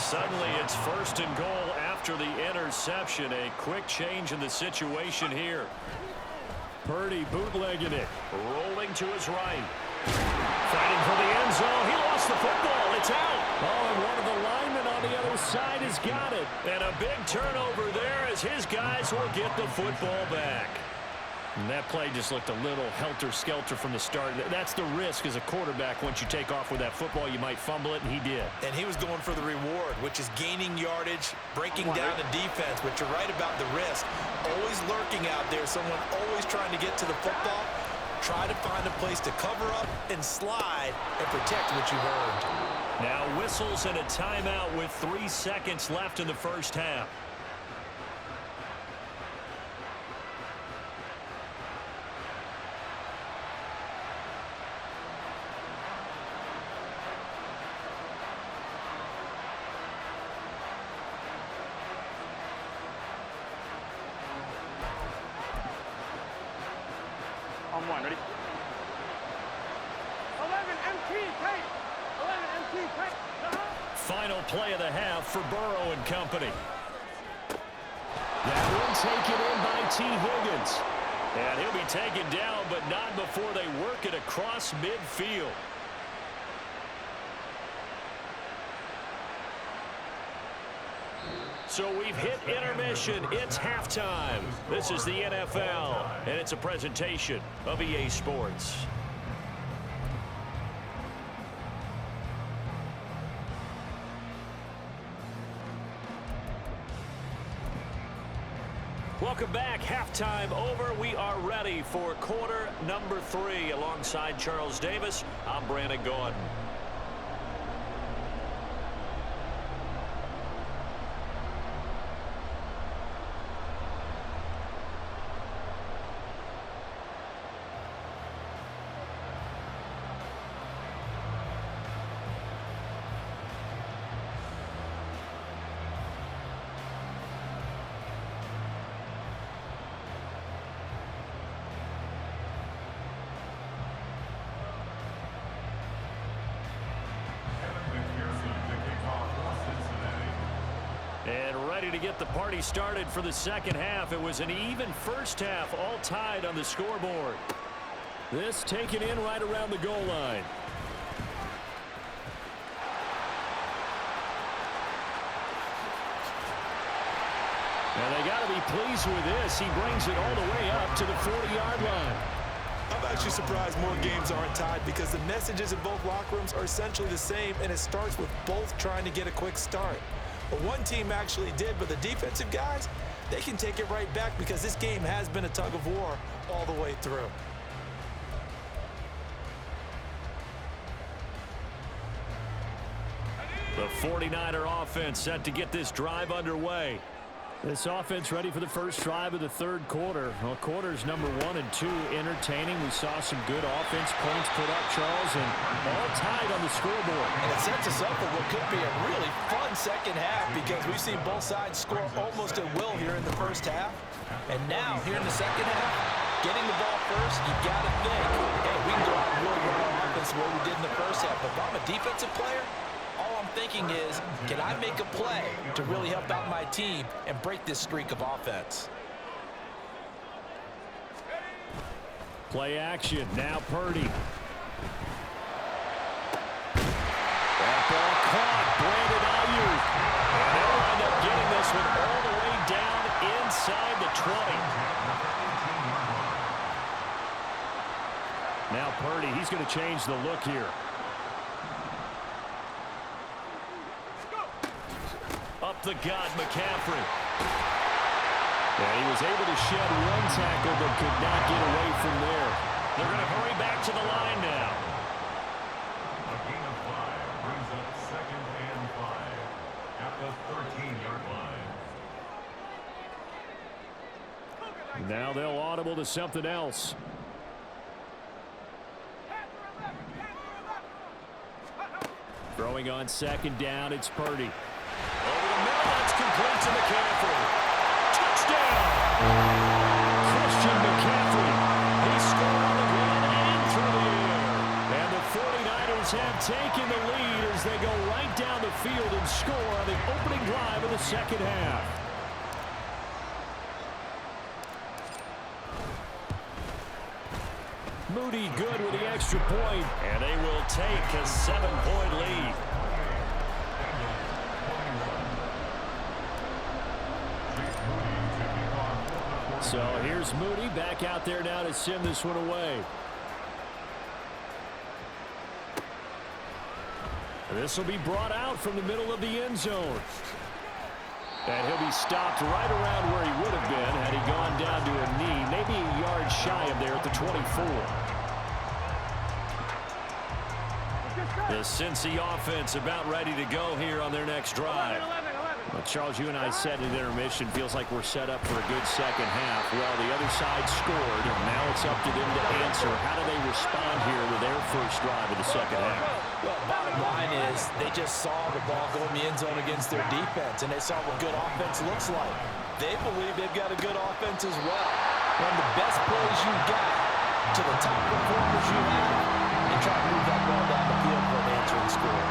suddenly it's first and goal after the interception. A quick change in the situation here. Purdy bootlegging it. Rolling to his right. Fighting for the end zone. He lost the football. It's out. Oh, and one of the linemen on the other side has got it. And a big turnover there as his guys will get the football back. And that play just looked a little helter-skelter from the start. That's the risk as a quarterback. Once you take off with that football, you might fumble it, and he did. And he was going for the reward, which is gaining yardage, breaking down the defense. But you're right about the risk. Always lurking out there, someone always trying to get to the football. Try to find a place to cover up and slide and protect what you've earned. Now whistles and a timeout with 3 seconds left in the first half. On one, ready? 11 MT tight. 11 MT tight. Final play of the half for Burrow and company. That one taken in by T. Higgins. And he'll be taken down, but not before they work it across midfield. So we've hit intermission. It's halftime. This is the NFL, and it's a presentation of EA Sports. Welcome back. Halftime over. We are ready for quarter number 3. Alongside Charles Davis, I'm Brandon Gordon. And ready to get the party started for the second half. It was an even first half, all tied on the scoreboard. This taken in right around the goal line. And they got to be pleased with this. He brings it all the way up to the 40-yard line. I'm actually surprised more games aren't tied because the messages in both locker rooms are essentially the same, and it starts with both trying to get a quick start. But one team actually did, but the defensive guys, they can take it right back because this game has been a tug of war all the way through. The 49er offense set to get this drive underway. This offense ready for the first drive of the third quarter. Well, quarters number 1 and 2 entertaining. We saw some good offense points put up, Charles, and all tied on the scoreboard. And it sets us up for what could be a really fun second half because we've seen both sides score almost at will here in the first half. And now, here in the second half, getting the ball first, you got to think, hey, we can go out and really run our offense the way we did in the first half. But if I'm a defensive player, all I'm thinking is, can I make a play to really help out my team and break this streak of offense? Play action. Now Purdy. That ball caught. Brandon Ayuk. And they'll wind up getting this one all the way down inside the 20. Now Purdy, he's going to change the look here. Up the gut, McCaffrey. And he was able to shed one tackle but could not get away from there. They're going to hurry back to the line now. A gain of 5 brings up 2nd and 5 at the 13-yard line. Now they'll audible to something else. Throwing on second down, it's Purdy. Over the middle, that's complete to McCaffrey. Touchdown! Christian McCaffrey. He scored on the ground and through the air. And the 49ers Eagles have taken the lead as they go right down the field and score on the opening drive of the second half. Moody good with the extra point, and they will take a 7-point lead. So here's Moody back out there now to send this one away. This will be brought out from the middle of the end zone. And he'll be stopped right around where he would have been had he gone down to a knee, maybe a yard shy of there at the 24. The Cincy offense about ready to go here on their next drive. Well, Charles, you and I said at intermission, feels like we're set up for a good second half. Well, the other side scored, and now it's up to them to answer. How do they respond here with their first drive of the second half? Well, bottom line is they just saw the ball go in the end zone against their defense, and they saw what good offense looks like. They believe they've got a good offense as well. Run the best plays you got to the top performers you have, and try to move that ball down the field for an answering score.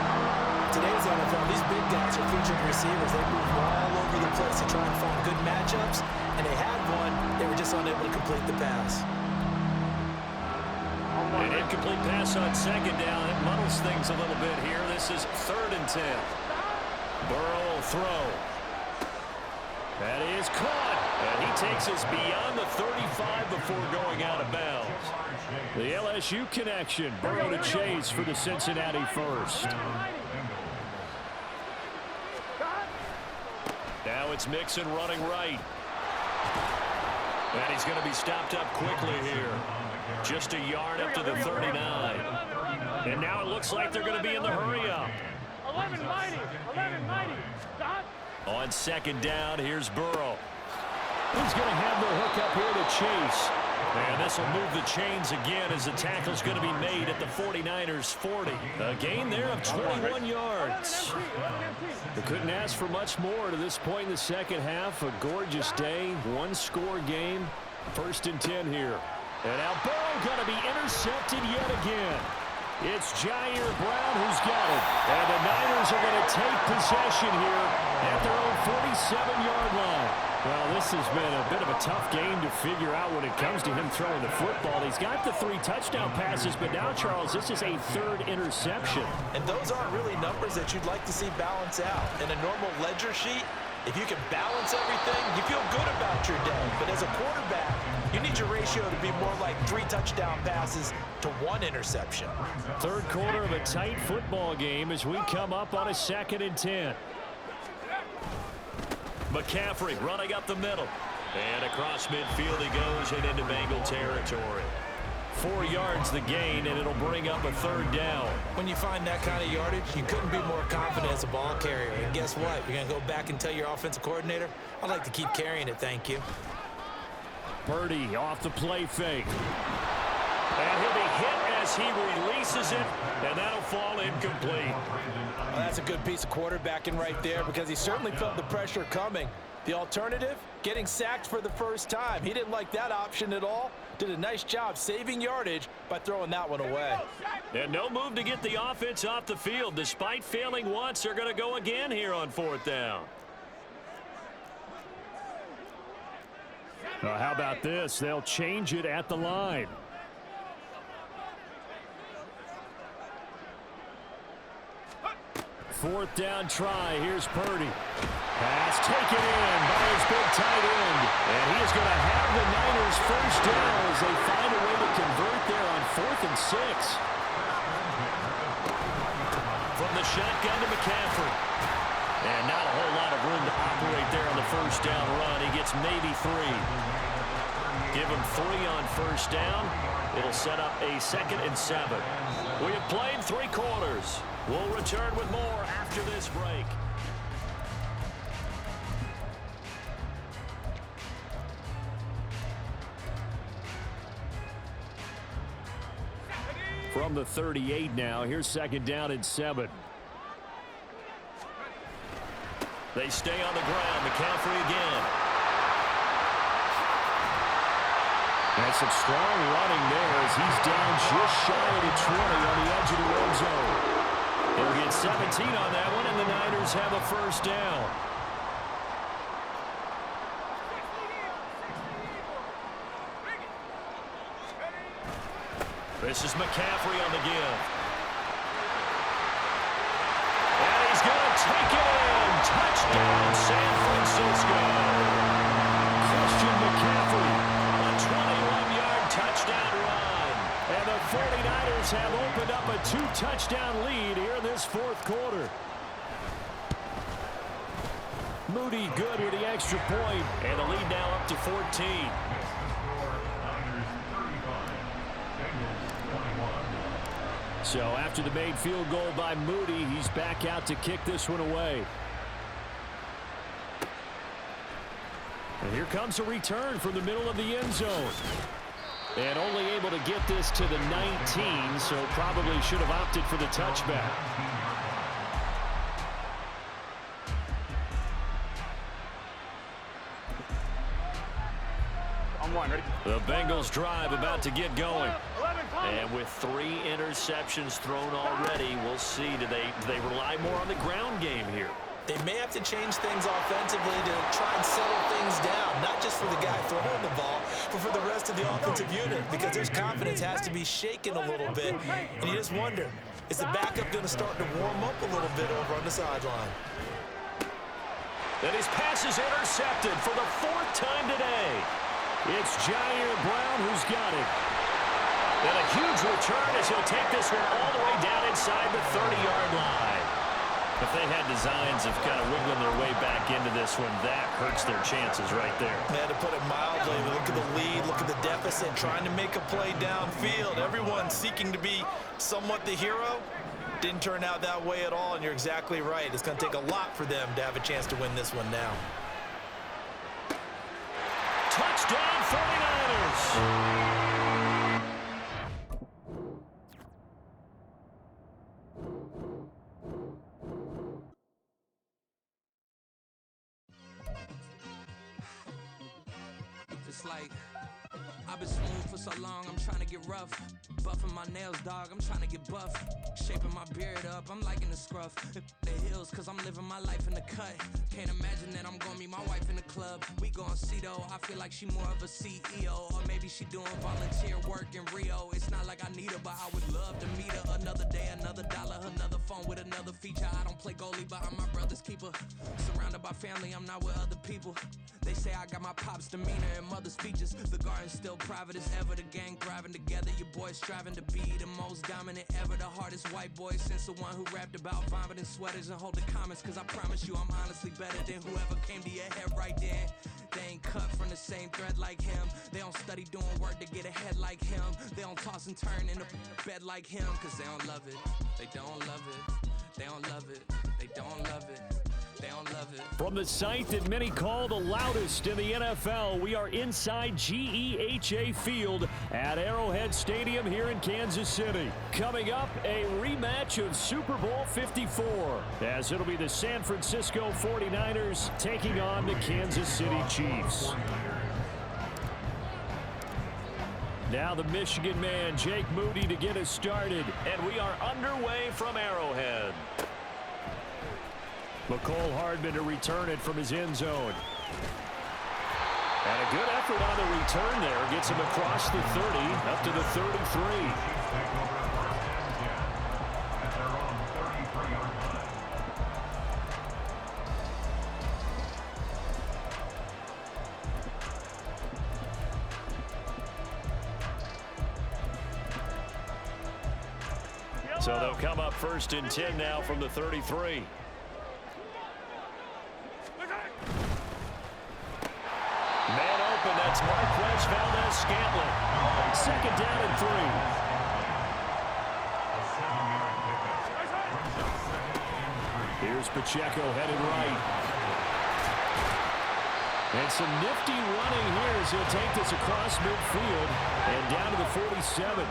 Today's NFL, these big guys are featured receivers. They move all over the place to try and find good matchups, and they had one. They were just unable to complete the pass. An incomplete pass on second down. It muddles things a little bit here. This is 3rd and 10. Burrow will throw. That is caught. And he takes us beyond the 35 before going out of bounds. The LSU connection. Burrow to Chase for the Cincinnati first. Now it's Mixon running right. And he's going to be stopped up quickly here. Just a yard up to the 39. And now it looks like they're going to be in the hurry-up. 11 mighty. Stop. On second down, here's Burrow. He's going to have the hook up here to Chase. And this will move the chains again as the tackle's going to be made at the 49ers 40. A gain there of 21 yards. They couldn't ask for much more to this point in the second half. A gorgeous day, one-score game. 1st and 10 here. And now Burrow going to be intercepted yet again. It's Jair Brown who's got it. And the Niners are going to take possession here at their own 47-yard line. Well, this has been a bit of a tough game to figure out when it comes to him throwing the football. He's got the 3 touchdown passes, but now, Charles, this is a 3rd interception. And those aren't really numbers that you'd like to see balance out. In a normal ledger sheet, if you can balance everything, you feel good about your day. But as a quarterback, you need your ratio to be more like 3 touchdown passes to 1 interception. 3rd quarter of a tight football game as we come up on a 2nd and 10. McCaffrey running up the middle. And across midfield he goes and into Bengal territory. 4 yards the gain, and it'll bring up a 3rd down. When you find that kind of yardage, you couldn't be more confident as a ball carrier. And guess what? You're going to go back and tell your offensive coordinator, I'd like to keep carrying it, thank you. Purdy off the play fake. And he'll be hit as he releases it, and that'll fall incomplete. Well, that's a good piece of quarterbacking right there because he certainly felt the pressure coming. The alternative, getting sacked for the first time. He didn't like that option at all. Did a nice job saving yardage by throwing that one away. And no move to get the offense off the field. Despite failing once, they're going to go again here on 4th down. How about this? They'll change it at the line. Fourth down try. Here's Purdy. Pass taken in by his big tight end. And he is going to have the Niners first down as they find a way to convert there on 4th and 6. From the shotgun to McCaffrey. And not a whole lot of room to operate there on the first down run. He gets maybe 3. Give him 3 on first down. It'll set up a 2nd and 7. We have played 3 quarters. We'll return with more after this break. From the 38 now, here's 2nd down and 7. They stay on the ground. McCaffrey again. And some strong running there as he's down just shy of the 20 on the edge of the red zone. 17 on that one, and the Niners have a first down. This is McCaffrey on the give. And he's going to take it in. Touchdown, San Francisco. Christian McCaffrey, a 21-yard touchdown run. And the 49ers have opened up a 2-touchdown lead here in this fourth quarter. Moody good with the extra point, and the lead now up to 14. So after the made field goal by Moody, he's back out to kick this one away. And here comes a return from the middle of the end zone. And only able to get this to the 19, so probably should have opted for the touchback. The Bengals drive about to get going. And with 3 interceptions thrown already, we'll see. Do they rely more on the ground game here? They may have to change things offensively to try and settle things down, not just for the guy throwing the ball, but for the rest of the offensive unit, because their confidence has to be shaken a little bit. And you just wonder, is the backup going to start to warm up a little bit over on the sideline? And his pass is intercepted for the 4th time today. It's Jair Brown who's got it. And a huge return as he'll take this one all the way down inside the 30-yard line. If they had designs of kind of wiggling their way back into this one, that hurts their chances right there. Yeah, to put it mildly, look at the lead, look at the deficit, trying to make a play downfield. Everyone seeking to be somewhat the hero. Didn't turn out that way at all, and you're exactly right. It's going to take a lot for them to have a chance to win this one now. Touchdown 49ers! It's like, I've been smooth for so long, I'm trying to get rough. Buffing my nails, dog, I'm trying to get buff. Shaping my beard up, I'm liking the scruff. The hills, cause I'm living my life in the cut. Can't imagine that I'm gonna meet my wife in the club. We gon' see though, I feel like she more of a CEO. Or maybe she doing volunteer work in Rio. It's not like I need her, but I would love to meet her. Another day, another dollar, another phone with another feature. I don't play goalie, but I'm my brother's keeper. Surrounded by family, I'm not with other people. They say I got my pop's demeanor and mother's features. The garden's still private as ever, the gang thriving together. Your boys striving to be the most dominant ever. The hardest white boy since the one who rapped about vomiting sweaters and holding comments. Cause I promise you I'm honestly better than whoever came to your head right then. They ain't cut from the same thread like him. They don't study doing work to get ahead like him. They don't toss and turn in a bed like him. Cause they don't love it, they don't love it. They don't love it, they don't love it. They don't love it. From the site that many call the loudest in the NFL, we are inside GEHA Field at Arrowhead Stadium here in Kansas City. Coming up, a rematch of Super Bowl 54, as it'll be the San Francisco 49ers taking on the Kansas City Chiefs. Now the Michigan man, Jake Moody, to get us started. And we are underway from Arrowhead. McCole Hardman to return it from his end zone. And a good effort on the return there. Gets him across the 30, up to the 33. So they'll come up 1st and 10 now from the 33. Man open, that's Marquez Valdez-Scantling. 2nd down and 3. Here's Pacheco headed right. And some nifty running here as he'll take this across midfield and down to the 47.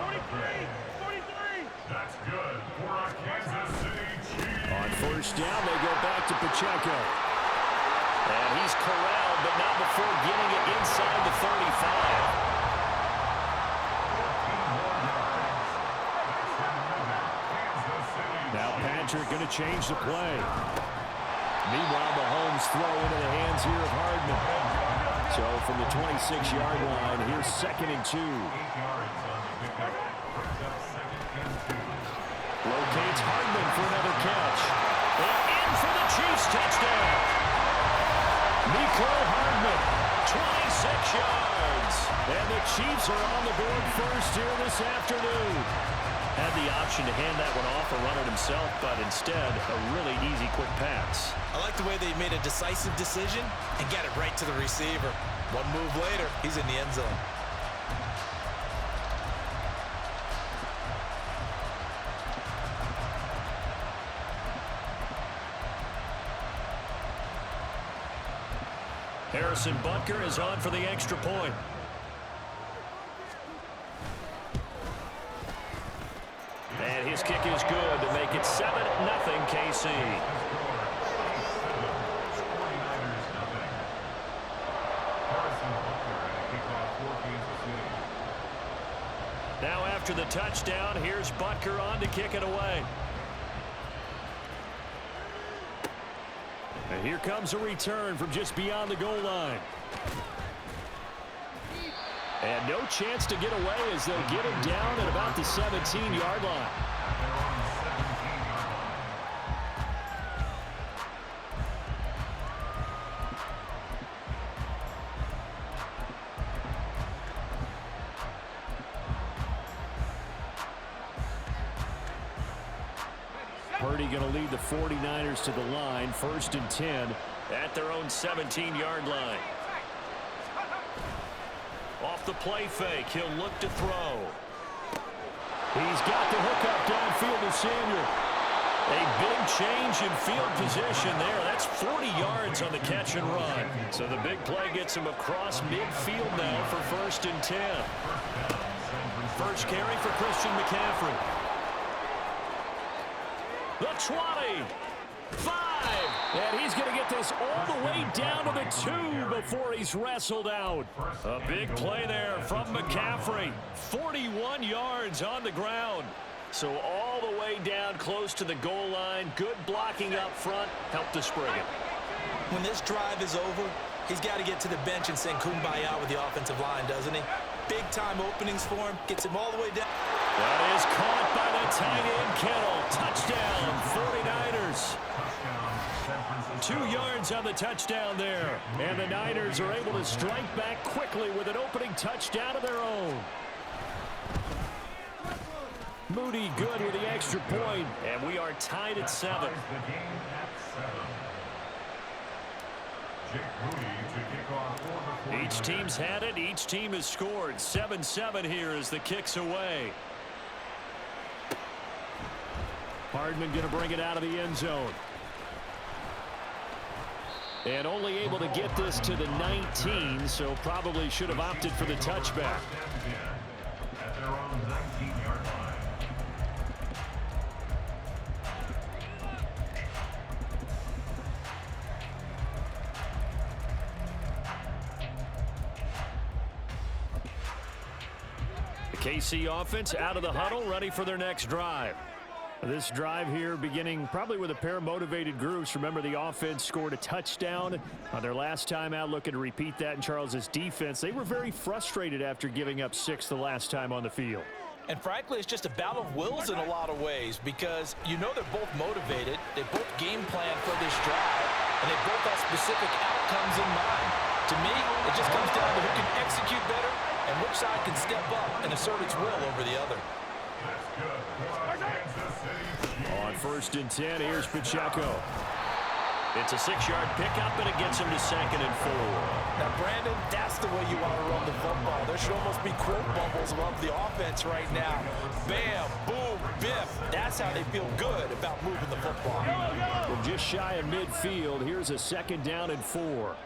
43. That's good for our Kansas City Chiefs. On 1st down, they go back to Pacheco. And he's corralled, but not before getting it inside the 35. Now Fitzpatrick going to change the play. Meanwhile, Mahomes throw into the hands here of Hardman. So from the 26-yard line, here's 2nd and 2. 8 yards on the pickup. Brings up 2nd and 2. Locates Hardman for another catch. And in for the Chiefs touchdown. Mecole Hardman, 26 yards. And the Chiefs are on the board first here this afternoon. Had the option to hand that one off or run it himself, but instead, a really easy, quick pass. I like the way they made a decisive decision and got it right to the receiver. One move later, he's in the end zone. Harrison Butker is on for the extra point. And his kick is good to make it 7-0 KC. 49ers nothing. Harrison Butker and a kickoff for Kansas City. Now after the touchdown, here's Butker on to kick it away. And here comes a return from just beyond the goal line. And no chance to get away as they'll get him down at about the 17-yard line. Purdy going to lead the 49ers to the line, 1st and 10 at their own 17-yard line. Off the play fake, he'll look to throw. He's got the hook up downfield to Samuel. A big change in field position there. That's 40 yards on the catch and run. So the big play gets him across midfield now for 1st and 10. First carry for Christian McCaffrey. The 20. 5. And he's going to get this all the way down to the 2 before he's wrestled out. A big play there from McCaffrey. 41 yards on the ground. So all the way down close to the goal line. Good blocking up front. Helped to spring it. When this drive is over, he's got to get to the bench and sing kumbaya with the offensive line, doesn't he? Big-time openings for him. Gets him all the way down. That is caught by the tight end, Kittle. Touchdown, 49ers. 2 yards on the touchdown there. And the Niners are able to strike back quickly with an opening touchdown of their own. Moody good with the extra point. And we are tied at 7. Each team's had it. Each team has scored. 7-7 here as the kick's away. Hardman going to bring it out of the end zone. And only able to get this to the 19, so probably should have opted for the touchback. At their own 19-yard line. The KC offense out of the huddle, ready for their next drive. This drive here beginning probably with a pair of motivated groups. Remember, the offense scored a touchdown on their last time out, looking to repeat that in Charles's defense. They were very frustrated after giving up 6 the last time on the field. And frankly, it's just a battle of wills in a lot of ways because you know they're both motivated. They both game plan for this drive, and they both have specific outcomes in mind. To me, it just comes down to who can execute better and which side can step up and assert its will over the other. On 1st and 10, here's Pacheco. It's a 6-yard pickup, and it gets him to 2nd and 4. Now, Brandon, that's the way you want to run the football. There should almost be quote bubbles above the offense right now. Bam, boom, biff. That's how they feel good about moving the football. From just shy of midfield, here's a 2nd down and 4.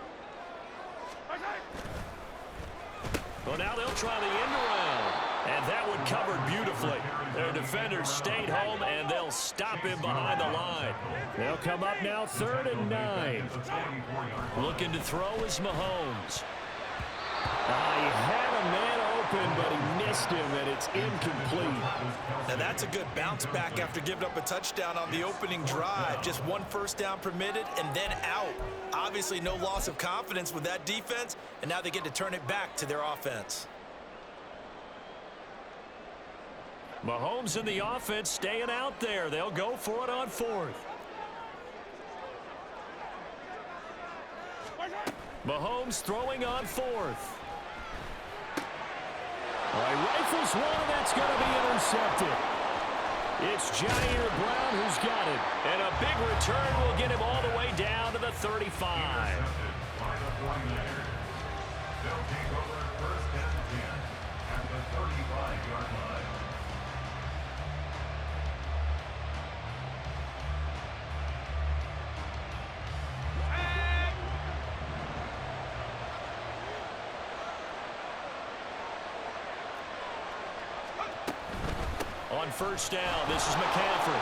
Well, now they'll try the end around. And that one covered beautifully. Their defenders stayed home, and they'll stop him behind the line. They'll come up now 3rd and 9. Looking to throw is Mahomes. He had a man open, but he missed him, and it's incomplete. Now that's a good bounce back after giving up a touchdown on the opening drive. Just one first down permitted and then out. Obviously no loss of confidence with that defense, and now they get to turn it back to their offense. Mahomes and the offense staying out there. They'll go for it on fourth. Mahomes throwing on fourth. He rifles one, and that's going to be intercepted. It's Jair Brown who's got it. And a big return will get him all the way down to the 35. Intercepted by the 49ers. They'll take over first and 10 at the 35-yard line. On first down, this is McCaffrey.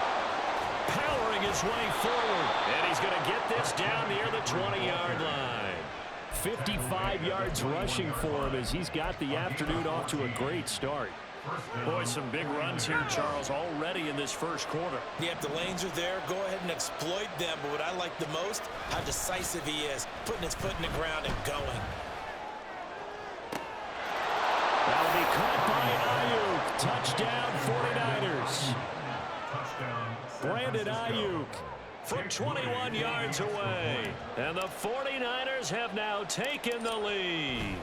Powering his way forward. And he's going to get this down near the 20-yard line. 55 yards rushing for him as he's got the afternoon off to a great start. Boy, some big runs here, Charles, already in this first quarter. Yep, the lanes are there. Go ahead and exploit them. But what I like the most, how decisive he is, putting his foot in the ground and going. That'll be caught by Ayuk. Touchdown, 49ers. Touchdown. Brandon Ayuk from 21 yards away. And the 49ers have now taken the lead.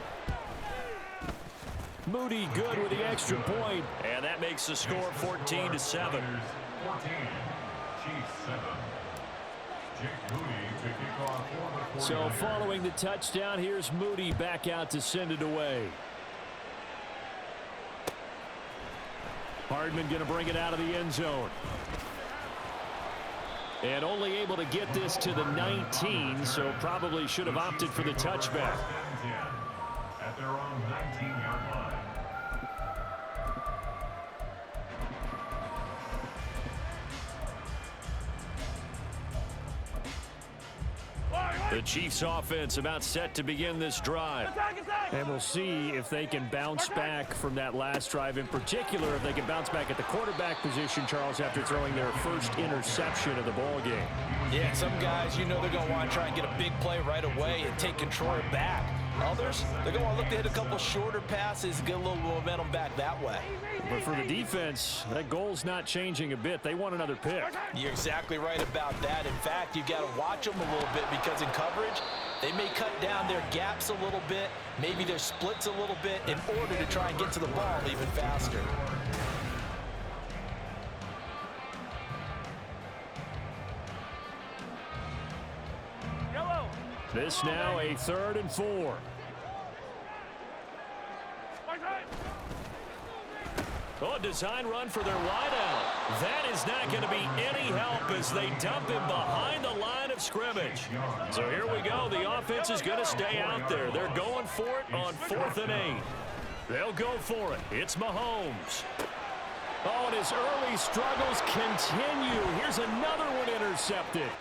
Moody good with the extra point. And that makes the score 14-7. 14. Chiefs 7. Jake Moody to kick off for the 49ers. So following the touchdown, here's Moody back out to send it away. Hardman going to bring it out of the end zone. And only able to get this to the 19, so probably should have opted for the touchback. At their own 19-yard line. The Chiefs offense about set to begin this drive. And we'll see if they can bounce back from that last drive. In particular, if they can bounce back at the quarterback position, Charles, after throwing their first interception of the ball game. Yeah, some guys, you know they're going to want to try and get a big play right away and take control back. Others, they're going to want to look to hit a couple shorter passes, get a little momentum back that way. But for the defense, that goal's not changing a bit. They want another pick. You're exactly right about that. In fact, you've got to watch them a little bit because in coverage, they may cut down their gaps a little bit, maybe their splits a little bit in order to try and get to the ball even faster. This now a 3rd and 4. Oh, a design run for their wideout. That is not going to be any help as they dump him behind the line of scrimmage. So here we go. The offense is going to stay out there. They're going for it on 4th and 8. They'll go for it. It's Mahomes. Oh, and his early struggles continue. Here's another one intercepted.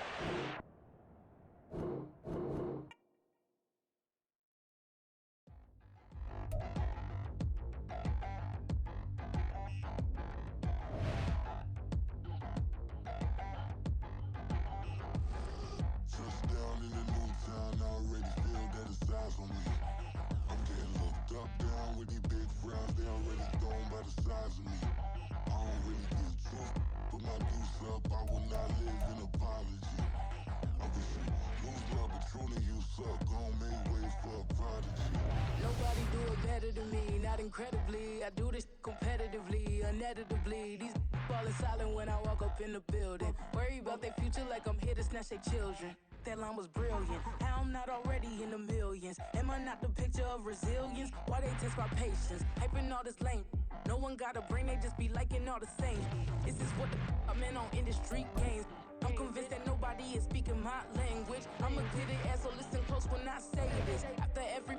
Incredibly, I do this competitively, inevitably. These falling silent when I walk up in the building. Worry about their future like I'm here to snatch their children. That line was brilliant. How I'm not already in the millions. Am I not the picture of resilience? Why they test my patience? Hyping all this lame. No one got a brain, they just be liking all the same. This is what the I'm in on industry games. I'm convinced that nobody is speaking my language. I'm a good ass, so listen close when I say this. After every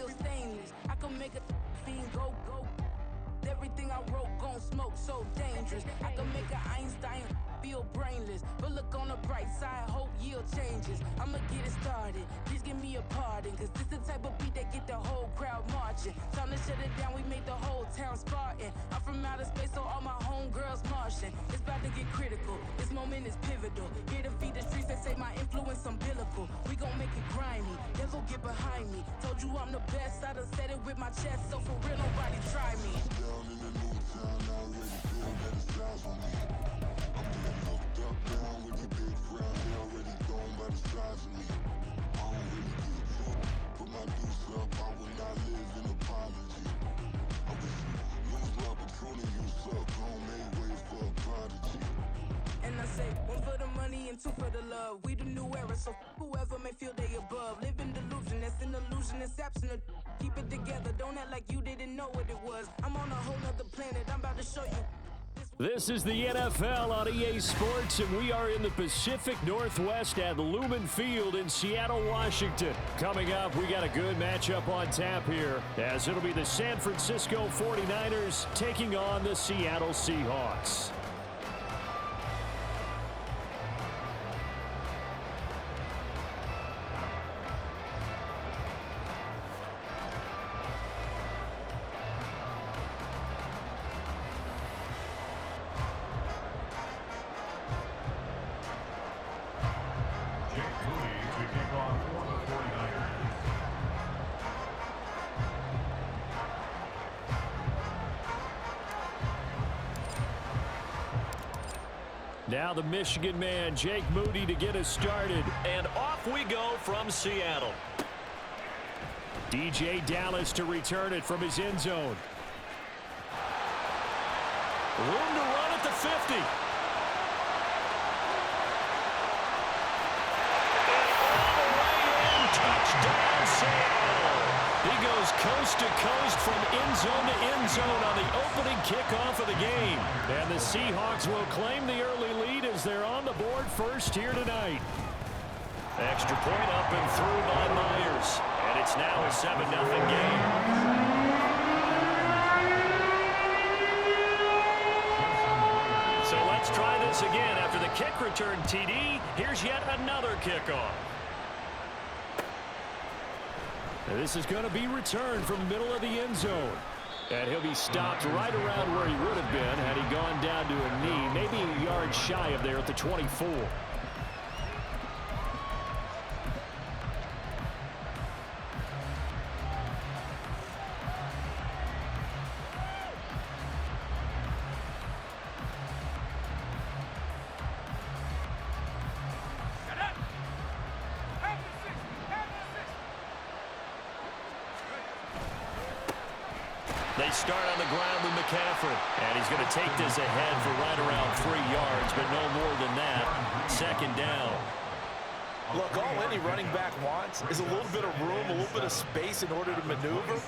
feel stainless. I can make a fiend go. everything I wrote gon' smoke, so dangerous. I can make an Einstein feel brainless, but look on the bright side, hope yield changes. I'ma get it started, please give me a pardon, cause this the type of beat that get the whole crowd marching. Time to shut it down, we made the whole town Spartan. I'm from outer space, so all my homegirls Martian. It's about to get critical, this moment is pivotal. Here to feed the streets that say my influence umbilical. We gon' make it grimy, they'll go get behind me. Told you I'm the best, I done said it with my chest, so for real nobody try me. Down in the new town, I already feel that it's time for me. I'm getting hooked up down with the big crowd, they already gone by the size of me. I don't really give a fuck, put my deuce up, I will not live in apology. I wish you lose my Patron and you suck, homemade way for a prodigy. And I say, one for the money and two for the love. We the new era, so whoever may feel they above. Live in delusion, that's an illusion, it's absent of. Keep it together, don't act like you didn't know what it was. I'm on a whole nother planet, I'm about to show you. This is the NFL on EA Sports, and we are in the Pacific Northwest at Lumen Field in Seattle, Washington. Coming up, we got a good matchup on tap here, as it'll be the San Francisco 49ers taking on the Seattle Seahawks. Now the Michigan man, Jake Moody, to get us started. And off we go from Seattle. DJ Dallas to return it from his end zone. Room to run at the 50. Touchdown, Seattle. He goes coast to coast from end zone to end zone on the opening kickoff of the game. And the Seahawks will claim the early lead as they're on the board first here tonight. Extra point up and through by Myers. And it's now a 7-0 game. So let's try this again. After the kick return TD, here's yet another kickoff. This is going to be returned from the middle of the end zone. And he'll be stopped right around where he would have been had he gone down to a knee, maybe a yard shy of there at the 24. They start on the ground with McCaffrey. And he's going to take this ahead for right around 3 yards, but no more than that. Second down. Look, all any running back wants is a little bit of room, a little bit of space in order to maneuver.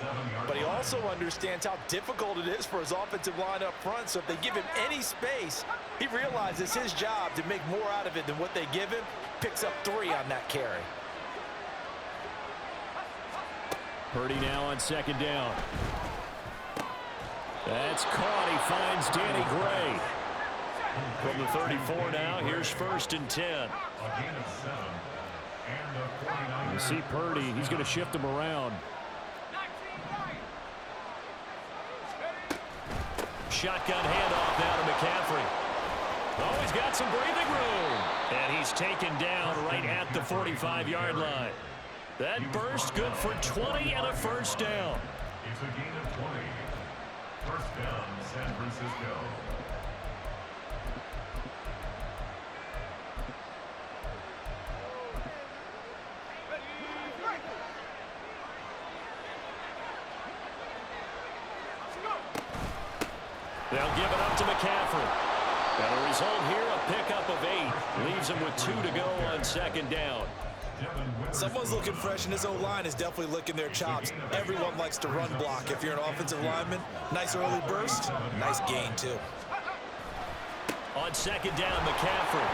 But he also understands how difficult it is for his offensive line up front. So if they give him any space, he realizes his job to make more out of it than what they give him. Picks up 3 on that carry. Purdy now on second down. That's caught. He finds Danny Gray. From the 34 now, here's 1st and 10. You see Purdy, he's going to shift him around. Shotgun handoff now to McCaffrey. Oh, he's got some breathing room. And he's taken down right at the 45-yard line. That burst good for 20 and a first down. It's a gain of 20. First down, San Francisco. They'll give it up to McCaffrey. And a result here, a pickup of 8. Leaves him with 2 to go on second down. Someone's looking fresh, and his O-line is definitely licking their chops. Everyone likes to run block. If you're an offensive lineman, nice early burst, nice gain, too. On second down, McCaffrey.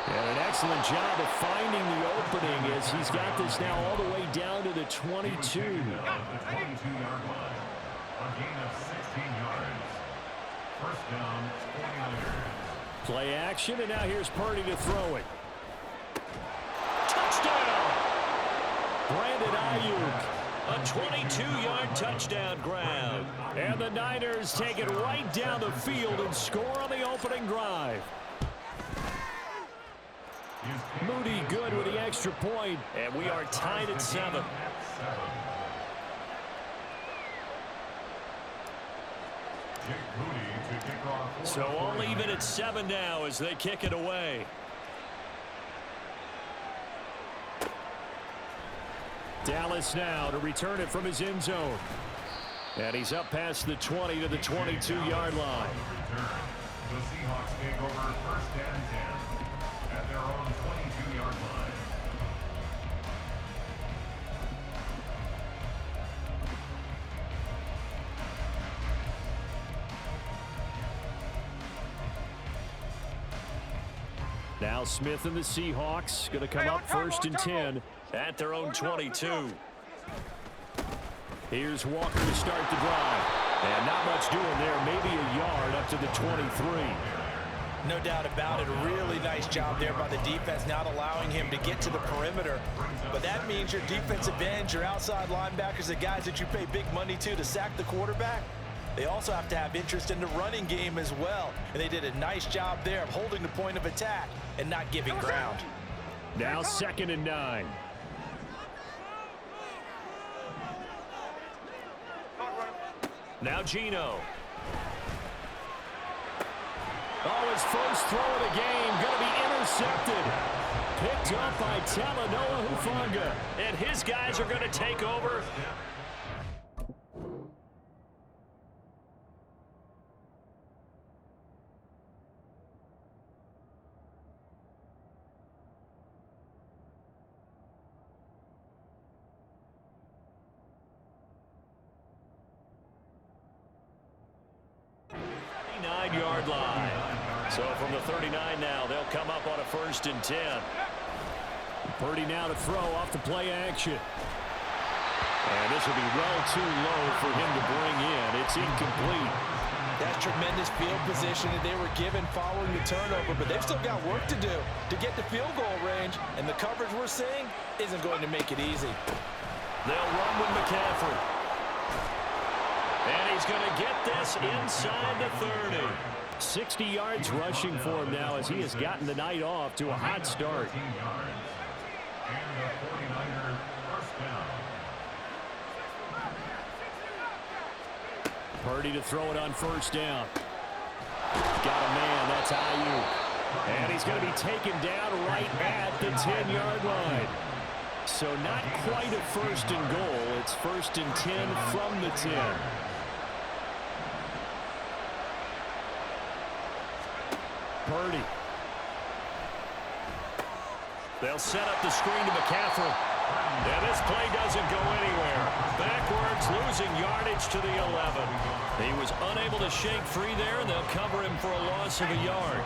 And an excellent job of finding the opening as he's got this now all the way down to the 22. The 22-yard line. A gain of 16 yards. First down, 49ers. Play action, and now here's Purdy to throw it. Touchdown! Brandon Ayuk. A 22-yard touchdown grab. And the Niners take it right down the field and score on the opening drive. Moody good with the extra point, and we are tied at 7. So all even at 7 now as they kick it away. Dallas now to return it from his end zone. And he's up past the 20 to the 22-yard line. The Seahawks take over first and 10 at their own 22-yard line. Now Smith and the Seahawks going to come up first and 10 at their own 22. Here's Walker to start the drive. And not much doing there. Maybe a yard up to the 23. No doubt about it. A really nice job there by the defense, not allowing him to get to the perimeter. But that means your defensive ends, your outside linebackers, the guys that you pay big money to sack the quarterback, they also have to have interest in the running game as well. And they did a nice job there of holding the point of attack and not giving ground. Now 2nd and 9. Now Geno. Oh, his first throw of the game going to be intercepted. Picked up by Talanoa Hufanga. And his guys are going to take over. Yard line. So from the 39 now, they'll come up on a 1st and 10. Purdy now to throw off the play action. And this will be well too low for him to bring in. It's incomplete. That's tremendous field position that they were given following the turnover, but they've still got work to do to get to field goal range, and the coverage we're seeing isn't going to make it easy. They'll run with McCaffrey. And he's going to get this inside the 30. 60 yards rushing for him now as he has gotten the night off to a hot start. And the 49ers first down. Purdy to throw it on 1st down. Got a man, that's Ayuk. And he's going to be taken down right at the 10-yard line. So not quite a 1st and goal. It's 1st and 10 from the 10. Purdy. They'll set up the screen to McCaffrey. And this play doesn't go anywhere. Backwards, losing yardage to the 11. He was unable to shake free there, and they'll cover him for a loss of a yard.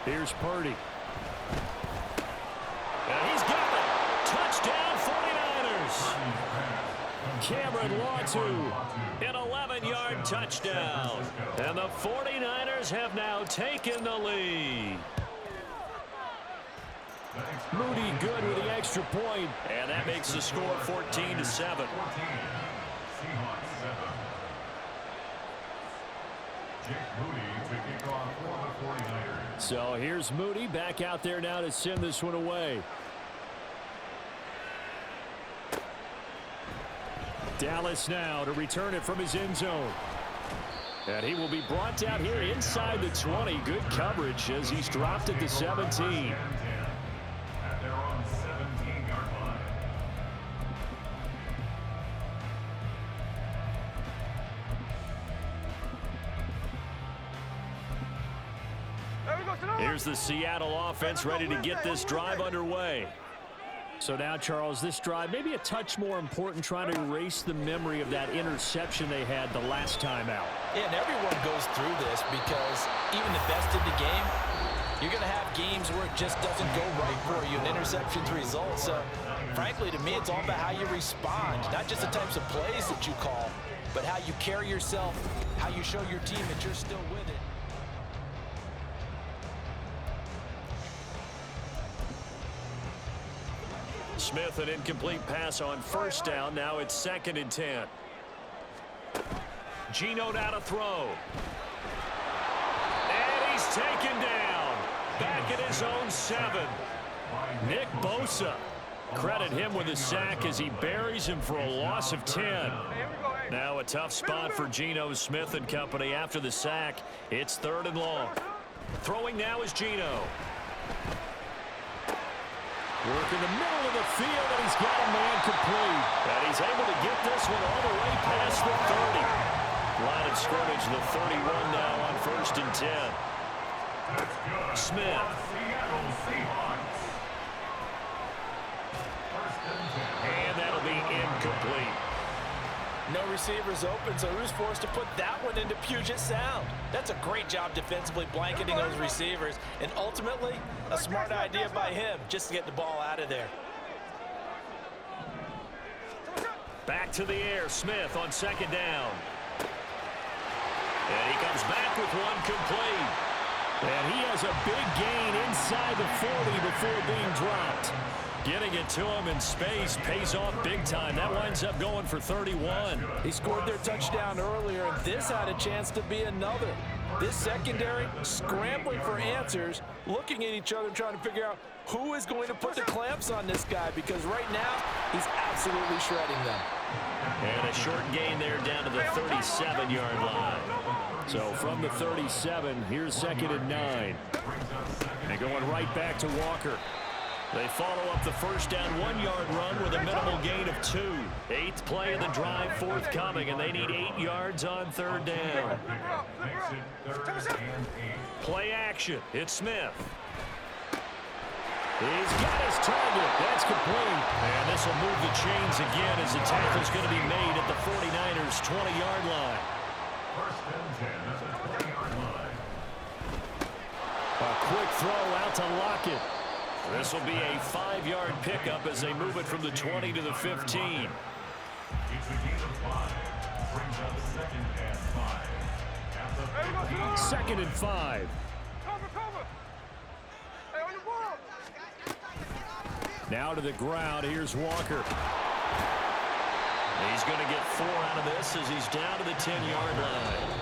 Here's Purdy. And he's got it. Touchdown 49ers. Cameron Latu, an 11-yard touchdown. And the 49ers have now taken the lead. Moody good with the extra point. And that makes the score 14-7. Seahawks 7. Jake Moody to kick off for the 49ers. So here's Moody back out there now to send this one away. Dallas now to return it from his end zone. And he will be brought down here inside the 20. Good coverage as he's dropped at the 17. At their own 17-yard line. Here's the Seattle offense ready to get this drive underway. So now, Charles, this drive maybe a touch more important, trying to erase the memory of that interception they had the last time out. Yeah, and everyone goes through this because even the best in the game, you're going to have games where it just doesn't go right for you, and interceptions result. So, frankly, to me, it's all about how you respond, not just the types of plays that you call, but how you carry yourself, how you show your team that you're still with it. Smith, an incomplete pass on first down. Now it's 2nd and 10. Geno now to throw. And he's taken down. Back at his own 7. Nick Bosa. Credit him with a sack as he buries him for a loss of 10. Now a tough spot for Geno Smith and company after the sack. It's 3rd and long. Throwing now is Geno. Work in the middle of the field, and he's got a man complete. And he's able to get this one all the way past the 30. Line of scrimmage, the 31 now on 1st and 10. Smith. And that'll be incomplete. No receivers open, so who's forced to put that one into Puget Sound? That's a great job defensively blanketing those receivers, and ultimately, a smart idea by him just to get the ball out of there. Back to the air, Smith on 2nd down. And he comes back with one complete. And he has a big gain inside the 40 before being dropped. Getting it to him in space pays off big time. That winds up going for 31. He scored their touchdown earlier, and this had a chance to be another. This secondary scrambling for answers, looking at each other, trying to figure out who is going to put the clamps on this guy, because right now he's absolutely shredding them. And a short gain there down to the 37-yard line. So from the 37, here's 2nd and 9. And going right back to Walker. They follow up the first down 1-yard run with a minimal gain of 2. 8th play of the drive forthcoming, and they need 8 yards on 3rd down. Play action. It's Smith. He's got his target. That's complete. And this will move the chains again as the tackle's going to be made at the 49ers' 20-yard line. A quick throw out to Lockett. This will be a 5-yard pickup as they move it from the 20 to the 15. It's a gain of 5. Brings up 2nd and 5. At the 2nd and 5. Cover. Hey, on your ball. Now to the ground. Here's Walker. He's going to get 4 out of this as he's down to the 10-yard line.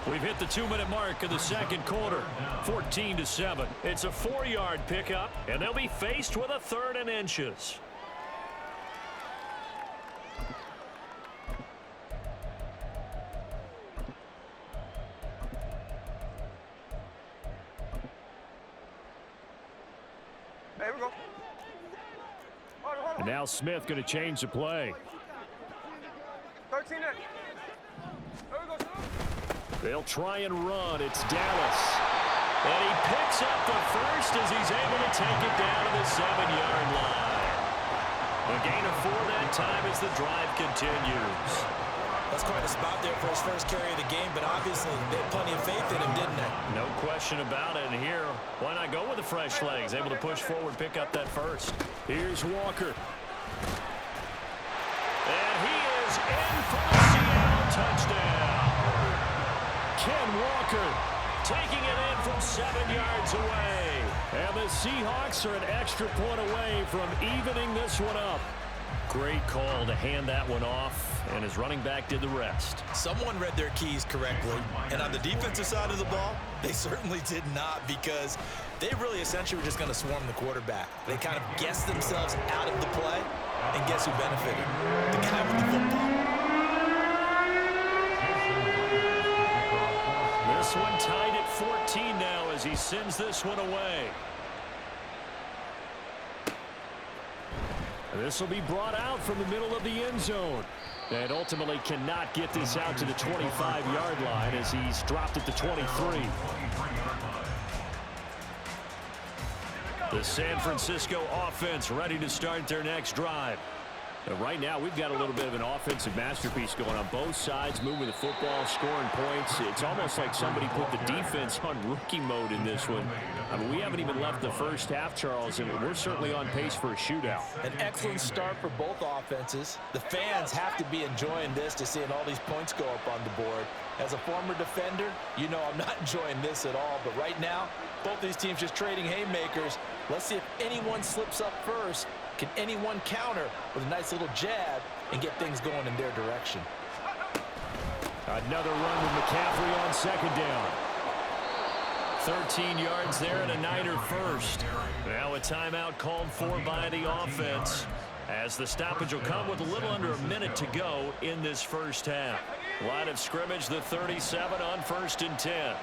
We've hit the 2-minute mark of the 2nd quarter. 14-7. It's a 4-yard pickup, and they'll be faced with a 3rd and inches. There we go. And now Smith going to change the play. 13 in. There we go, They'll try and run. It's Dallas. And he picks up the first as he's able to take it down to the 7-yard line. A gain of 4 that time as the drive continues. That's quite a spot there for his first carry of the game, but obviously they had plenty of faith in him, didn't they? No question about it. And here, why not go with the fresh legs? Able to push forward, pick up that first. Here's Walker. And he is in for the Seattle touchdown. Ken Walker taking it in from 7 yards away. And the Seahawks are an extra point away from evening this one up. Great call to hand that one off, and his running back did the rest. Someone read their keys correctly, and on the defensive side of the ball, they certainly did not, because they really essentially were just going to swarm the quarterback. They kind of guessed themselves out of the play, and guess who benefited? The guy with the football. This one tied at 14 now as he sends this one away. This will be brought out from the middle of the end zone. And ultimately cannot get this out to the 25-yard line as he's dropped at the 23. The San Francisco offense ready to start their next drive. And right now, we've got a little bit of an offensive masterpiece going on both sides, moving the football, scoring points. It's almost like somebody put the defense on rookie mode in this one. I mean, we haven't even left the first half, Charles, and we're certainly on pace for a shootout. An excellent start for both offenses. The fans have to be enjoying this to seeing all these points go up on the board. As a former defender, you know I'm not enjoying this at all. But right now, both these teams just trading haymakers. Let's see if anyone slips up first. Can anyone counter with a nice little jab and get things going in their direction? Another run with McCaffrey on second down. 13 yards there and a Niner first. Now a timeout called for by the offense, as the stoppage will come with a little under a minute to go in this first half. Line of scrimmage, the 37 on 1st and 10.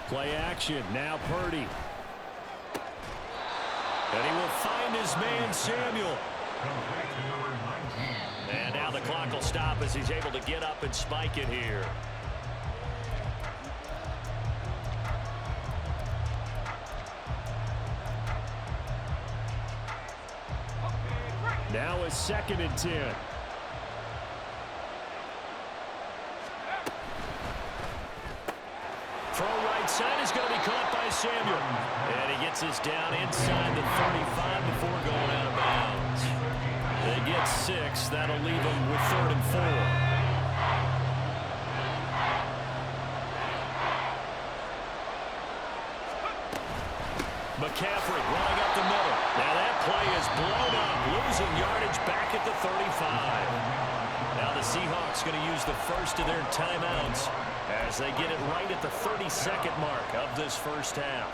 Play action, now Purdy. And he will find his man, Samuel. And now the clock will stop as he's able to get up and spike it here. Now a 2nd and 10. Throw right side is going to be caught by Samuel. And he gets us down inside the 35 before going out of bounds. They get 6. That'll leave them with 3rd and 4. McCaffrey running up the middle. Now that play is blown up, losing yardage back at the 35. Now the Seahawks going to use the first of their timeouts as they get it right at the 32nd mark of this first half.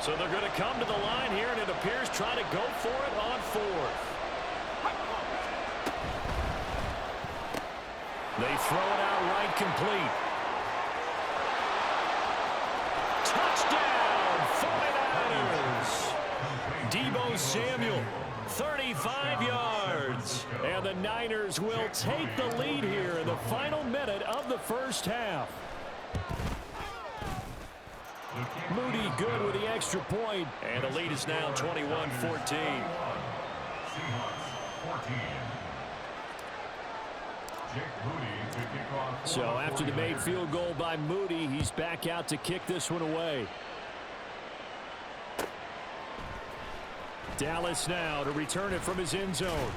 So they're going to come to the line here, and it appears trying to go for it on 4th. They throw it out right, complete. Touchdown, 49ers. Deebo Samuel, 35 yards. And the Niners will take the lead here in the final minute of the first half. Moody good with the extra point, and the lead is now 21-14. So after the made field goal by Moody, he's back out to kick this one away. Dallas now to return it from his end zone.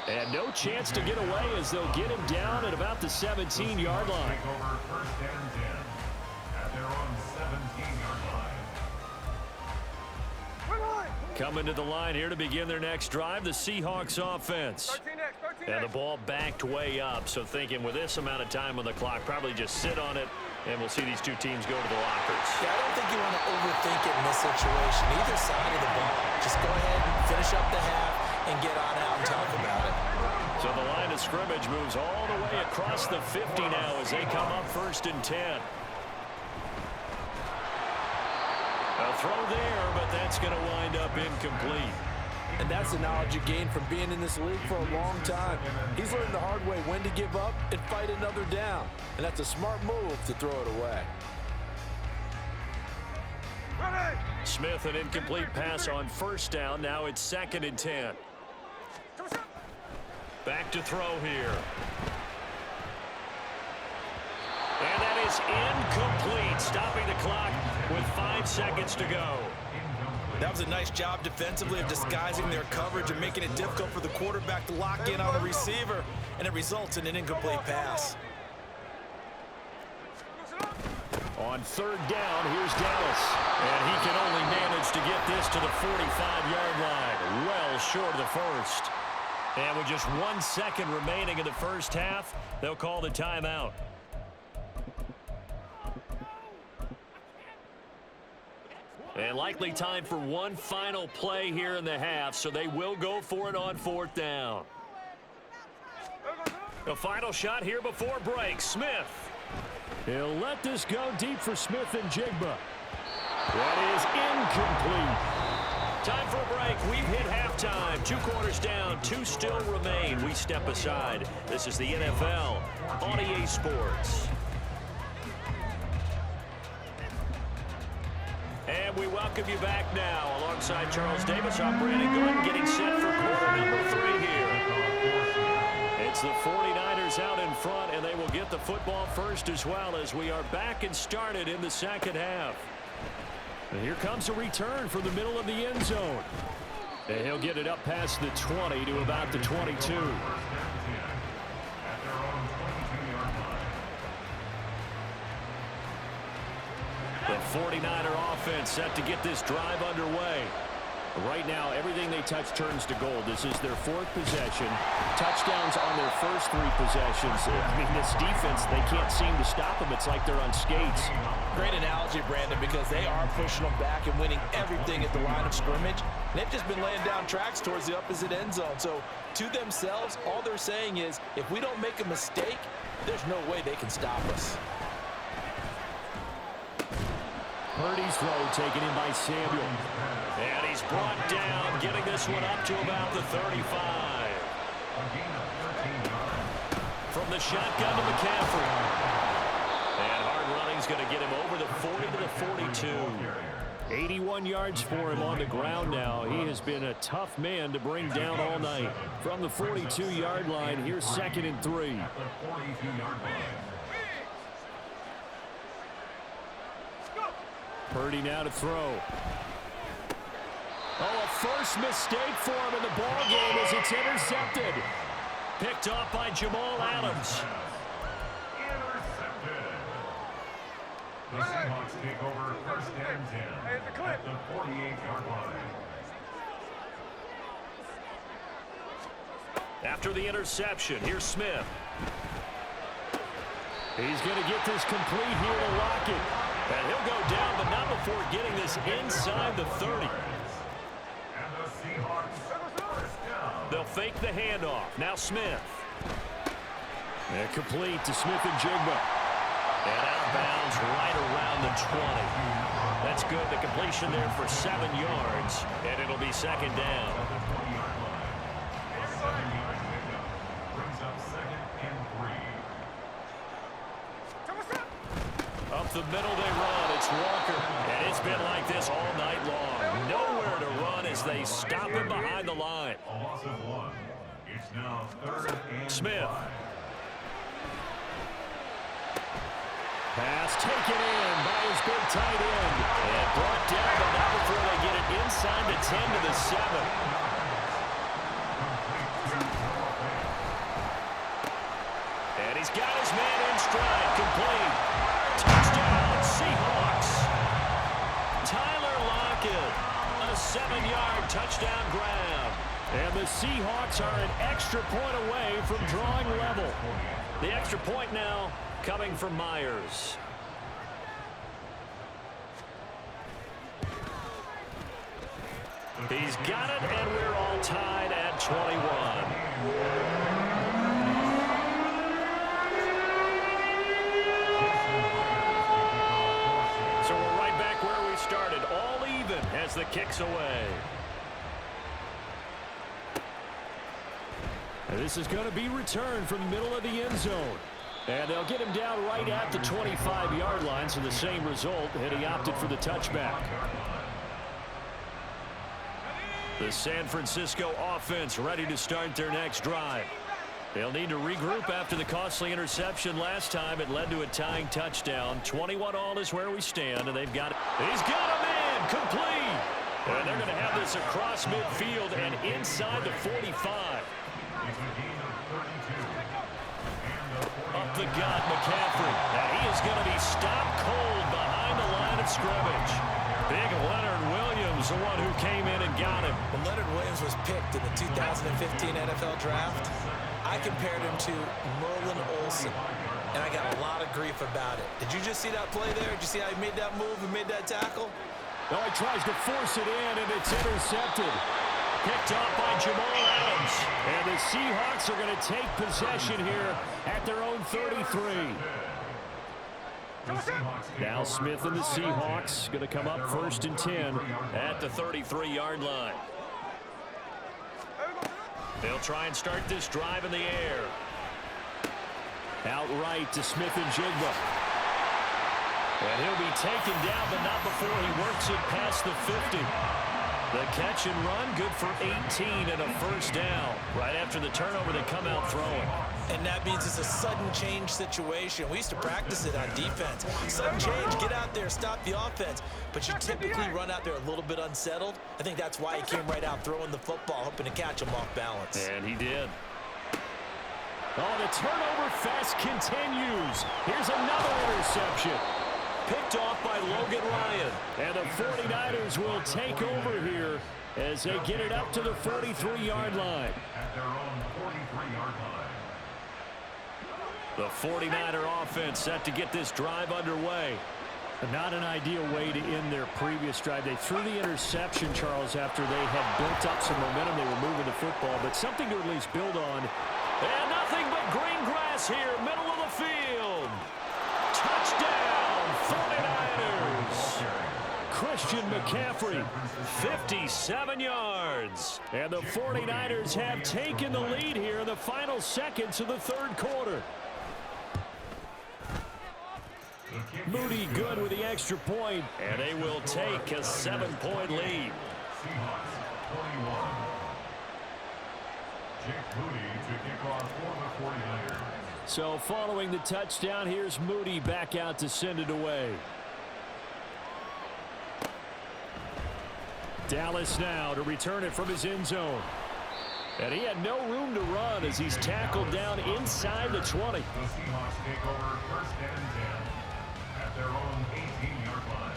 And no chance to get away as they'll get him down at about the 17-yard line. Coming to the line here to begin their next drive, the Seahawks offense. And the ball backed way up, so thinking with this amount of time on the clock, probably just sit on it, and we'll see these two teams go to the lockers. Yeah, I don't think you want to overthink it in this situation. Either side of the ball. Just go ahead and finish up the half and get on out and talk about it. So the line of scrimmage moves all the way across the 50 now as they come up 1st and 10. A throw there, but that's going to wind up incomplete. And that's the knowledge you gain from being in this league for a long time. He's learned the hard way when to give up and fight another down. And that's a smart move to throw it away. Smith, an incomplete pass on 1st down. Now it's 2nd and 10. Back to throw here. And that is incomplete, stopping the clock with 5 seconds to go. That was a nice job defensively of disguising their coverage and making it difficult for the quarterback to lock in on the receiver, and it results in an incomplete pass. On 3rd down, here's Dallas. And he can only manage to get this to the 45-yard line, well short of the first. And with just 1 second remaining in the first half, they'll call the timeout. And likely time for one final play here in the half, so they will go for it on 4th down. The final shot here before break. Smith. He'll let this go deep for Smith and Jigba. That is incomplete. Time for a break. We've hit halftime. 2 quarters down, 2 still remain. We step aside. This is the NFL on EA Sports. And we welcome you back now. Alongside Charles Davis, I'm Brandon Gooden, getting set for quarter number 3 here. It's the 49ers out in front, and they will get the football first as well as we are back and started in the second half. And here comes a return from the middle of the end zone. And he'll get it up past the 20 to about the 22. The 49er offense set to get this drive underway. Right now, everything they touch turns to gold. This is their 4th possession. Touchdowns on their first 3 possessions. I mean, this defense, they can't seem to stop them. It's like they're on skates. Great analogy, Brandon, because they are pushing them back and winning everything at the line of scrimmage. They've just been laying down tracks towards the opposite end zone. So, to themselves, all they're saying is, if we don't make a mistake, there's no way they can stop us. Purdy's throw taken in by Samuel. And he's brought down, getting this one up to about the 35. From the shotgun to McCaffrey. And hard running's going to get him over the 40 to the 42. 81 yards for him on the ground now. He has been a tough man to bring down all night. From the 42-yard line, here's 2nd and 3. Purdy now to throw. Oh, a first mistake for him in the ball game as it's intercepted. Picked off by Jamal Adams. Intercepted. The Seahawks take over 1st and 10 at the 48-yard line. After the interception, here's Smith. He's going to get this complete here to Lockett. And he'll go down, but not before getting this inside the 30. And the Seahawks first down. They'll fake the handoff. Now Smith. And complete to Smith and Jigba. And outbounds right around the 20. That's good. The completion there for 7 yards. And it'll be 2nd down. Brings up 2nd and 3. Up the middle they run. It's Walker. And it's been like this all night long. Nowhere to run as they stop him behind the line. A loss of 1. It's now 3rd and Smith. 5. Pass taken in by his big tight end. And brought down, but not before they get it inside the 10 to the 7. And he's got his man in stride. Complete. Touchdown, Seahawks. Tyler Lockett, a 7-yard touchdown grab. And the Seahawks are an extra point away from drawing level. The extra point now coming from Myers. He's got it, and we're all tied at 21. So we're right back where we started, all even as the kick's away. And this is going to be returned from the middle of the end zone. And they'll get him down right at the 25-yard line, so the same result, and he opted for the touchback. The San Francisco offense ready to start their next drive. They'll need to regroup after the costly interception last time. It led to a tying touchdown. 21-all is where we stand, and they've got it. He's got a man complete. And they're going to have this across midfield and inside the 45. Up the gut, McCaffrey. And he is going to be stopped cold behind the line of scrimmage. Big Leonard Williams, the one who came in and got him. When Leonard Williams was picked in the 2015 NFL Draft, I compared him to Merlin Olsen, and I got a lot of grief about it. Did you just see that play there? Did you see how he made that move and made that tackle? No, he tries to force it in, and it's intercepted. Picked off by Jamal Adams. And the Seahawks are going to take possession here at their own 33. Now Smith and the Seahawks going to come up 1st and 10 at the 33-yard line. They'll try and start this drive in the air. Out right to Smith and Jigba. And he'll be taken down, but not before he works it past the 50. The catch and run, good for 18 and a first down. Right after the turnover, they come out throwing. And that means it's a sudden change situation. We used to practice it on defense. Sudden change, get out there, stop the offense. But you typically run out there a little bit unsettled. I think that's why he came right out throwing the football, hoping to catch him off balance. And he did. Oh, the turnover fest continues. Here's another interception. Picked off by Logan Ryan. And the 49ers will take over here as they get it up to the 43-yard line. At their own 43-yard line. The 49er offense set to get this drive underway. Not an ideal way to end their previous drive. They threw the interception, Charles, after they had built up some momentum. They were moving the football, but something to at least build on. And nothing but green grass here, middle of the field. Touchdown, 49ers. Christian McCaffrey, 57 yards. And the 49ers have taken the lead here in the final seconds of the third quarter. Moody good with the extra point, and they will take a 7-point lead. Seahawks 41. Jake Moody to kick off for the 49ers. So following the touchdown, here's Moody back out to send it away. Dallas now to return it from his end zone. And he had no room to run as he's tackled down inside the 20. The Seahawks take over first and 10 at their own 18-yard line.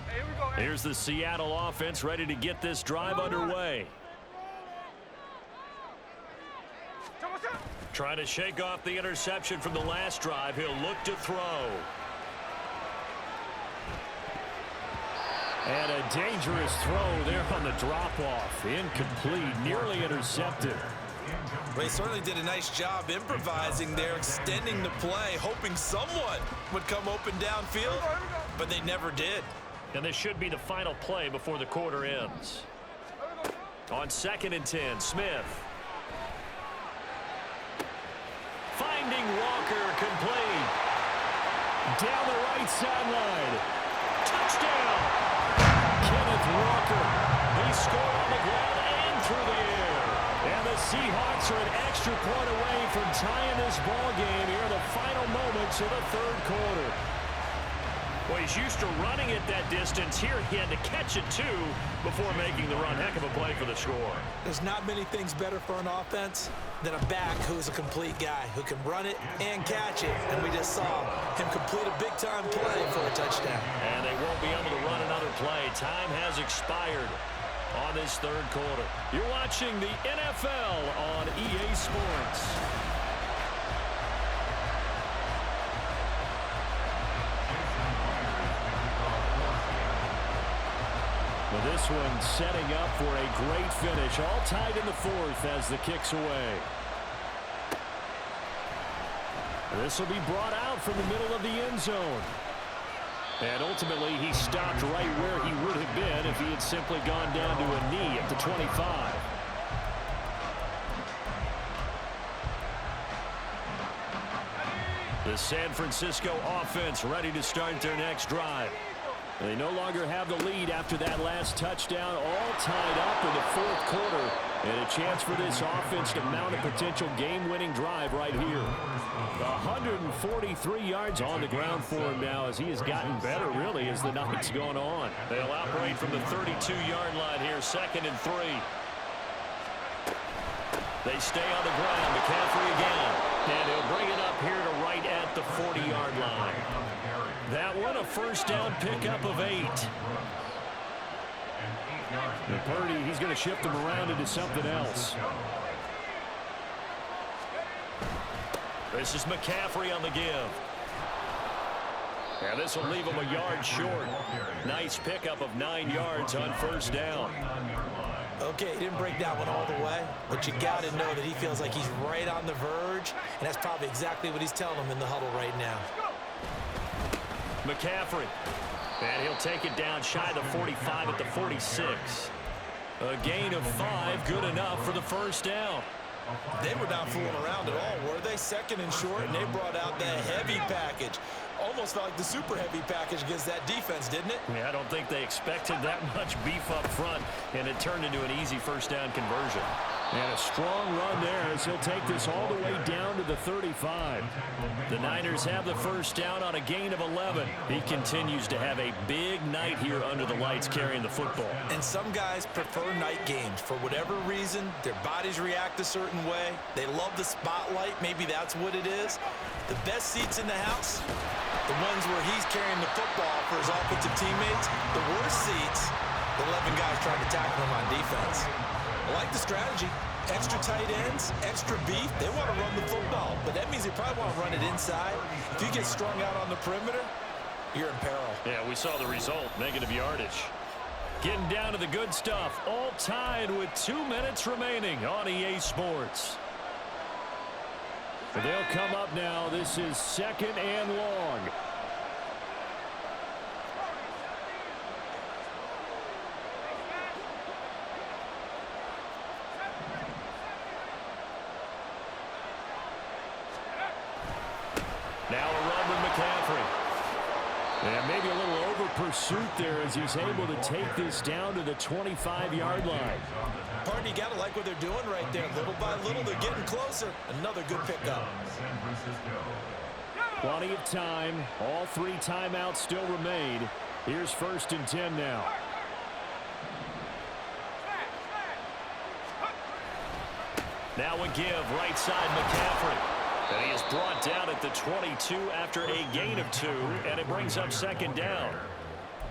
Hey, here we go. Here's the Seattle offense ready to get this drive underway. Trying to shake off the interception from the last drive. He'll look to throw. And a dangerous throw there on the drop-off. Incomplete, nearly intercepted. Well, he certainly did a nice job improvising there, extending the play, hoping someone would come open downfield, but they never did. And this should be the final play before the quarter ends. On 2nd and 10, Smith. Finding Walker, complete. Down the right sideline. Touchdown! Kenneth Walker. He scored on the ground and through the air. And the Seahawks are an extra point away from tying this ball game here in the final moments of the third quarter. Well, he's used to running it that distance. Here he had to catch it, too, before making the run. Heck of a play for the score. There's not many things better for an offense than a back who's a complete guy, who can run it and catch it. And we just saw him complete a big-time play for a touchdown. And they won't be able to run another play. Time has expired on this third quarter. You're watching the NFL on EA Sports. Well, this one setting up for a great finish. All tied in the fourth as the kick's away. This will be brought out from the middle of the end zone. And ultimately, he stopped right where he would have been if he had simply gone down to a knee at the 25. The San Francisco offense ready to start their next drive. They no longer have the lead after that last touchdown, all tied up in the fourth quarter. And a chance for this offense to mount a potential game-winning drive right here. 143 yards on the ground for him now as he has gotten better, really, as the night's gone on. They'll operate from the 32-yard line here, 2nd and 3. They stay on the ground. McCaffrey again. And he'll bring it up here to right at the 40-yard line. That one, a first down pickup of 8. And Purdy, he's going to shift him around into something else. This is McCaffrey on the give. And this will leave him a yard short. Nice pickup of 9 yards on first down. Okay, he didn't break that one all the way, but you got to know that he feels like he's right on the verge, and that's probably exactly what he's telling him in the huddle right now. McCaffrey. And he'll take it down shy of the 45 at the 46. A gain of 5, good enough for the first down. They were not fooling around at all, were they? Second and short, and they brought out the heavy package. Almost felt like the super heavy package against that defense, didn't it? Yeah, I don't think they expected that much beef up front, and it turned into an easy first down conversion. And a strong run there as he'll take this all the way down to the 35. The Niners have the first down on a gain of 11. He continues to have a big night here under the lights carrying the football. And some guys prefer night games. For whatever reason, their bodies react a certain way. They love the spotlight. Maybe that's what it is. The best seats in the house, the ones where he's carrying the football for his offensive teammates. The worst seats, the 11 guys trying to tackle him on defense. I like the strategy. Extra tight ends, extra beef. They want to run the football, but that means they probably want to run it inside. If you get strung out on the perimeter, you're in peril. Yeah, we saw the result, negative yardage. Getting down to the good stuff, all tied with 2 minutes remaining on EA Sports. They'll come up now. This is 2nd and long. Now a run with McCaffrey. And maybe a little over pursuit there as he's able to take this down to the 25-yard line. Pardon, you got to like what they're doing right there. Little by little, they're getting closer. Another good pickup. Plenty of time. All 3 timeouts still remain. Here's 1st and 10 now. Now a give, right side McCaffrey. And he is brought down at the 22 after a gain of 2, and it brings up 2nd down.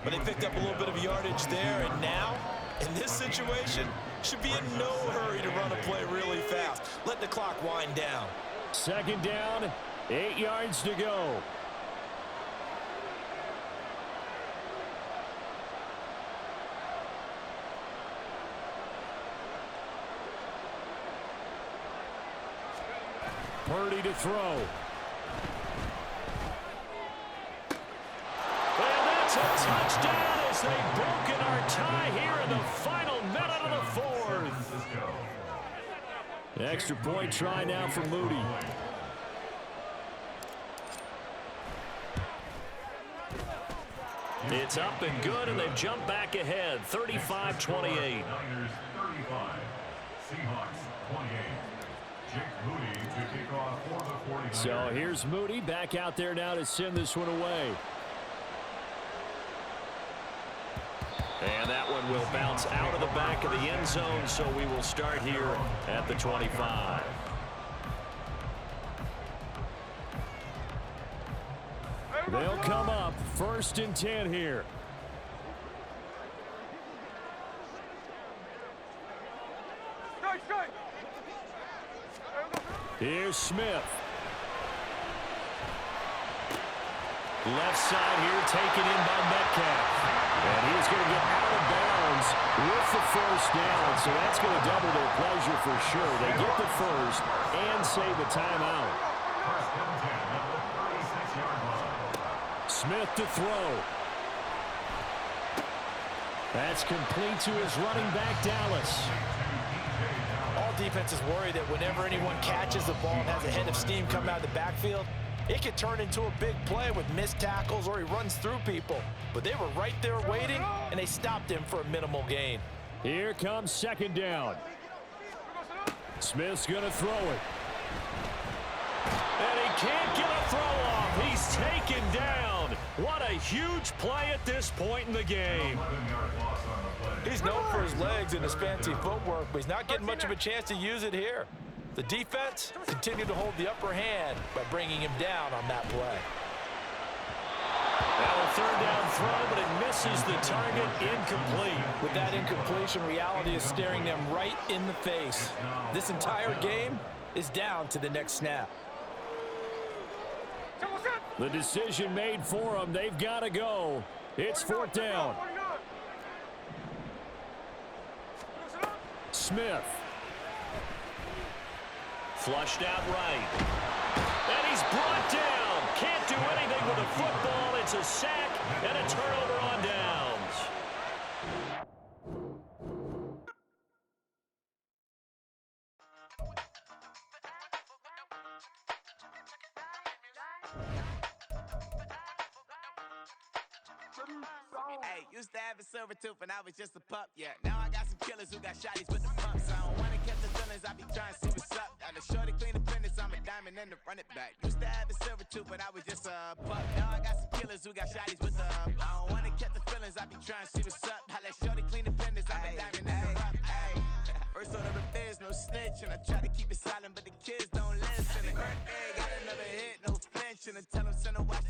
But they picked up a little bit of yardage there, and now, in this situation, should be in no hurry to run a play really fast. Let the clock wind down. 2nd down, 8 yards to go. Purdy to throw. And that's a touchdown as they've broken our tie here in the final minute of the 4th. Extra point try now for Moody. It's up and good, and they've jumped back ahead, 35-28. Niners 35, Seahawks 28. Jake Moody to kick off for the 49ers. So here's Moody back out there now to send this one away. And that one will bounce out of the back of the end zone, so we will start here at the 25. They'll come up 1st and 10 here. Here's Smith. Left side here taken in by Metcalf. And he's going to get out of bounds with the first down. So that's going to double their pleasure for sure. They get the first and save the timeout. Smith to throw. That's complete to his running back, Dallas. All defenses worry that whenever anyone catches the ball and has a head of steam coming out of the backfield, it could turn into a big play with missed tackles or he runs through people. But they were right there waiting, and they stopped him for a minimal gain. Here comes 2nd down. Smith's going to throw it. And he can't get a throw off. He's taken down. What a huge play at this point in the game. He's known for his legs and his fancy footwork, but he's not getting much of a chance to use it here. The defense continued to hold the upper hand by bringing him down on that play. Now a 3rd down throw, but it misses the target, incomplete. With that incompletion, reality is staring them right in the face. This entire game is down to the next snap. The decision made for them. They've got to go. It's 4th down. Smith. Flushed out right. And he's brought down. Can't do anything with the football. It's a sack and a turnover on downs. Used to have a silver tooth and I was just a pup, yeah. Now I got some killers who got shotties with the pumps. I don't wanna catch the feelings, I be trying to see what's up. Got a shorty clean the fitness, I'm a diamond and to run it back. Used to have a silver tooth, but I was just a pup. Now I got some killers who got shotties with the I don't wanna catch the feelings, I be trying to see what's up. I let shorty clean the fitness, I'm a diamond and to run First order of biz, no snitch, and I try to keep it silent, but the kids don't listen. And got another hit, no flinch, and I tell them send a watch.